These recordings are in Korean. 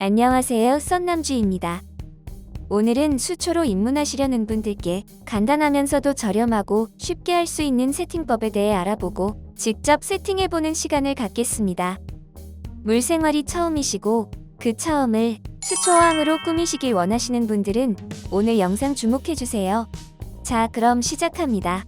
안녕하세요, 썬남주입니다. 오늘은 수초로 입문하시려는 분들께 간단하면서도 저렴하고 쉽게 할 수 있는 세팅법에 대해 알아보고 직접 세팅해보는 시간을 갖겠습니다. 물생활이 처음이시고 그 처음을 수초어항으로 꾸미시길 원하시는 분들은 오늘 영상 주목해주세요. 자, 그럼 시작합니다.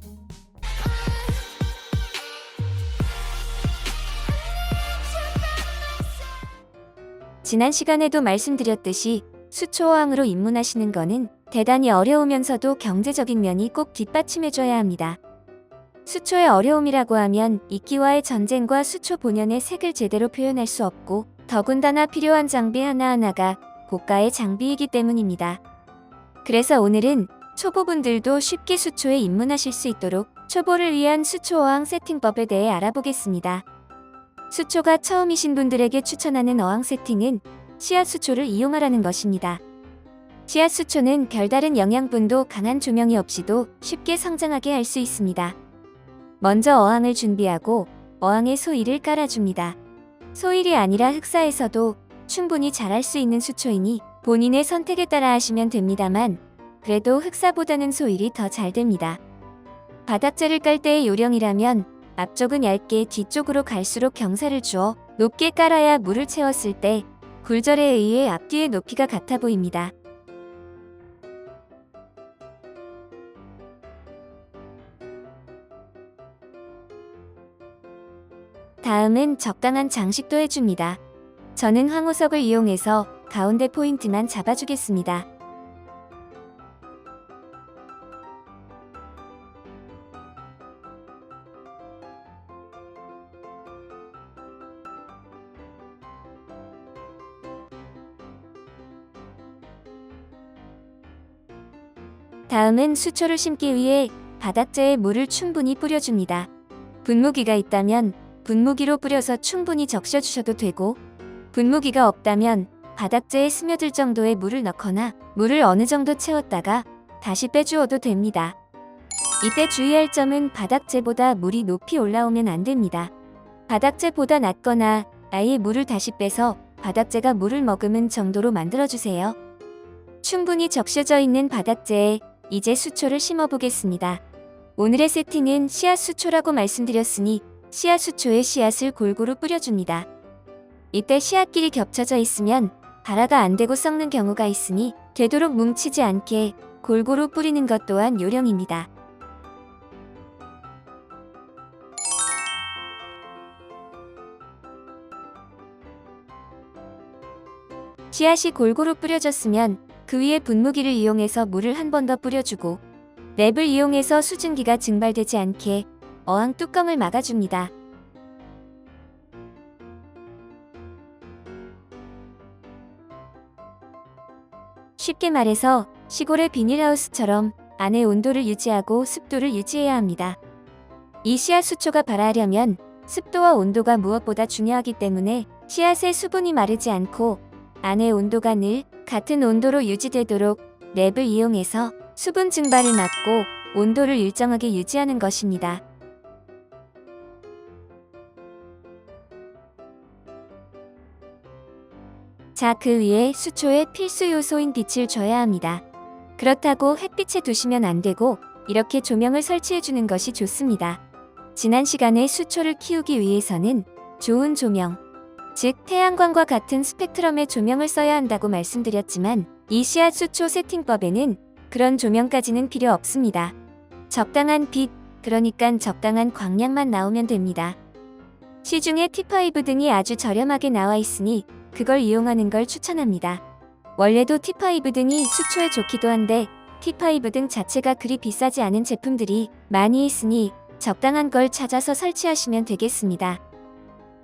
지난 시간에도 말씀드렸듯이 수초어항으로 입문하시는 거는 대단히 어려우면서도 경제적인 면이 꼭 뒷받침해줘야 합니다. 수초의 어려움이라고 하면 이끼와의 전쟁과 수초 본연의 색을 제대로 표현할 수 없고 더군다나 필요한 장비 하나하나가 고가의 장비이기 때문입니다. 그래서 오늘은 초보분들도 쉽게 수초에 입문하실 수 있도록 초보를 위한 수초어항 세팅법에 대해 알아보겠습니다. 수초가 처음이신 분들에게 추천하는 어항 세팅은 씨앗수초를 이용하라는 것입니다. 씨앗수초는 별다른 영양분도 강한 조명이 없이도 쉽게 성장하게 할 수 있습니다. 먼저 어항을 준비하고 어항에 소일을 깔아줍니다. 소일이 아니라 흑사에서도 충분히 자랄 수 있는 수초이니 본인의 선택에 따라 하시면 됩니다만 그래도 흑사보다는 소일이 더 잘 됩니다. 바닥재를 깔 때의 요령이라면 앞쪽은 얇게 뒤쪽으로 갈수록 경사를 주어 높게 깔아야 물을 채웠을 때 굴절에 의해 앞뒤의 높이가 같아 보입니다. 다음은 적당한 장식도 해줍니다. 저는 황호석을 이용해서 가운데 포인트만 잡아주겠습니다. 다음은 수초를 심기 위해 바닥재에 물을 충분히 뿌려줍니다. 분무기가 있다면 분무기로 뿌려서 충분히 적셔주셔도 되고 분무기가 없다면 바닥재에 스며들 정도의 물을 넣거나 물을 어느 정도 채웠다가 다시 빼주어도 됩니다. 이때 주의할 점은 바닥재보다 물이 높이 올라오면 안 됩니다. 바닥재보다 낮거나 아예 물을 다시 빼서 바닥재가 물을 머금은 정도로 만들어주세요. 충분히 적셔져 있는 바닥재에 이제 수초를 심어보겠습니다. 오늘의 세팅은 씨앗수초라고 말씀드렸으니 씨앗수초에 씨앗을 골고루 뿌려줍니다. 이때 씨앗끼리 겹쳐져 있으면 발화가 안되고 썩는 경우가 있으니 되도록 뭉치지 않게 골고루 뿌리는 것 또한 요령입니다. 씨앗이 골고루 뿌려졌으면 그 위에 분무기를 이용해서 물을 한 번 더 뿌려주고 랩을 이용해서 수증기가 증발되지 않게 어항 뚜껑을 막아줍니다. 쉽게 말해서 시골의 비닐하우스처럼 안의 온도를 유지하고 습도를 유지해야 합니다. 이 씨앗수초가 발화하려면 습도와 온도가 무엇보다 중요하기 때문에 씨앗의 수분이 마르지 않고 안의 온도가 늘 같은 온도로 유지되도록 랩을 이용해서 수분 증발을 막고 온도를 일정하게 유지하는 것입니다. 자, 그 위에 수초의 필수 요소인 빛을 줘야 합니다. 그렇다고 햇빛에 두시면 안 되고 이렇게 조명을 설치해주는 것이 좋습니다. 지난 시간에 수초를 키우기 위해서는 좋은 조명, 즉 태양광과 같은 스펙트럼의 조명을 써야 한다고 말씀드렸지만 이 씨앗수초 세팅법에는 그런 조명까지는 필요 없습니다. 적당한 빛, 그러니까 적당한 광량만 나오면 됩니다. 시중에 T5 등이 아주 저렴하게 나와 있으니 그걸 이용하는 걸 추천합니다. 원래도 T5 등이 수초에 좋기도 한데 T5 등 자체가 그리 비싸지 않은 제품들이 많이 있으니 적당한 걸 찾아서 설치하시면 되겠습니다.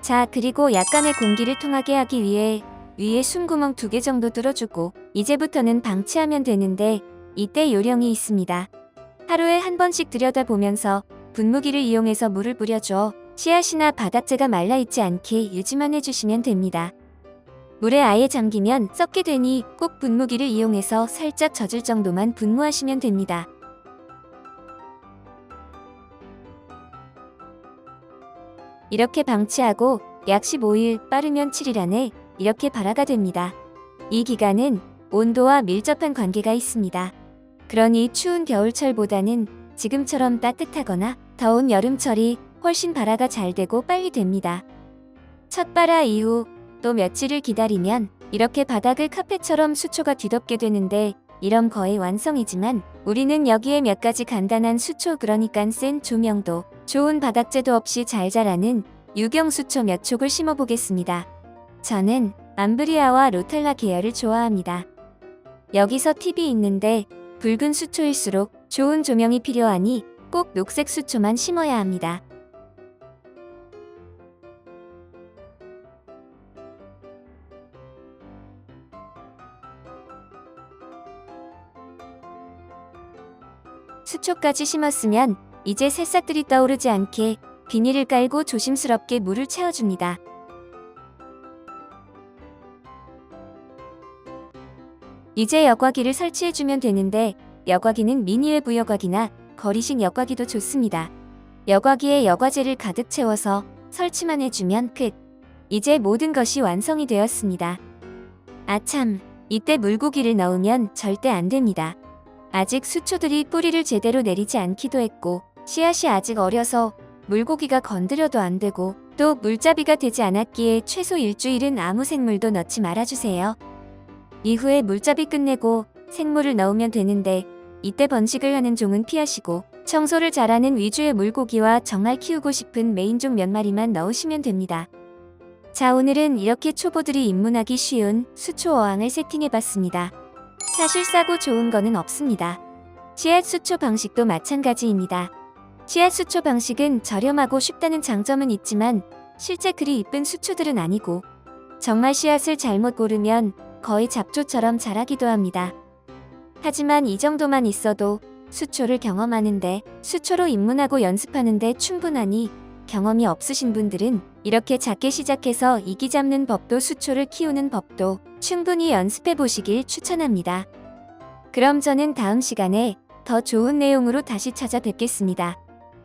자, 그리고 약간의 공기를 통하게 하기 위해 위에 숨구멍 2개 정도 뚫어주고 이제부터는 방치하면 되는데 이때 요령이 있습니다. 하루에 한 번씩 들여다보면서 분무기를 이용해서 물을 뿌려줘 씨앗이나 바닥재가 말라있지 않게 유지만 해주시면 됩니다. 물에 아예 잠기면 썩게 되니 꼭 분무기를 이용해서 살짝 젖을 정도만 분무하시면 됩니다. 이렇게 방치하고 약 15일, 빠르면 7일 안에 이렇게 발화가 됩니다. 이 기간은 온도와 밀접한 관계가 있습니다. 그러니 추운 겨울철보다는 지금처럼 따뜻하거나 더운 여름철이 훨씬 발화가 잘 되고 빨리 됩니다. 첫 발화 이후 또 며칠을 기다리면 이렇게 바닥을 카펫처럼 수초가 뒤덮게 되는데 이럼 거의 완성이지만 우리는 여기에 몇 가지 간단한 수초 그러니까 센 조명도 좋은 바닥재도 없이 잘 자라는 유경수초 몇 촉을 심어보겠습니다. 저는 암브리아와 로텔라 계열을 좋아합니다. 여기서 팁이 있는데 붉은 수초일수록 좋은 조명이 필요하니 꼭 녹색 수초만 심어야 합니다. 수초까지 심었으면 이제 새싹들이 떠오르지 않게 비닐을 깔고 조심스럽게 물을 채워줍니다. 이제 여과기를 설치해주면 되는데 여과기는 미니웨브 여과기나 거리식 여과기도 좋습니다. 여과기에 여과제를 가득 채워서 설치만 해주면 끝. 이제 모든 것이 완성이 되었습니다. 아참, 이때 물고기를 넣으면 절대 안 됩니다. 아직 수초들이 뿌리를 제대로 내리지 않기도 했고 씨앗이 아직 어려서 물고기가 건드려도 안 되고 또 물잡이가 되지 않았기에 최소 일주일은 아무 생물도 넣지 말아주세요. 이후에 물잡이 끝내고 생물을 넣으면 되는데 이때 번식을 하는 종은 피하시고 청소를 잘하는 위주의 물고기와 정말 키우고 싶은 메인종 몇 마리만 넣으시면 됩니다. 자, 오늘은 이렇게 초보들이 입문하기 쉬운 수초 어항을 세팅해봤습니다. 사실 싸고 좋은 거는 없습니다. 씨앗 수초 방식도 마찬가지입니다. 씨앗 수초 방식은 저렴하고 쉽다는 장점은 있지만 실제 그리 이쁜 수초들은 아니고 정말 씨앗을 잘못 고르면 거의 잡초처럼 자라기도 합니다. 하지만 이 정도만 있어도 수초를 경험하는데 수초로 입문하고 연습하는데 충분하니 경험이 없으신 분들은 이렇게 작게 시작해서 이기 잡는 법도 수초를 키우는 법도 충분히 연습해 보시길 추천합니다. 그럼 저는 다음 시간에 더 좋은 내용으로 다시 찾아뵙겠습니다.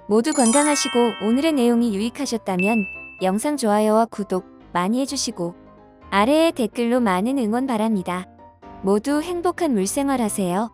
모두 건강하시고 오늘의 내용이 유익하셨다면 영상 좋아요와 구독 많이 해주시고 아래에 댓글로 많은 응원 바랍니다. 모두 행복한 물생활 하세요.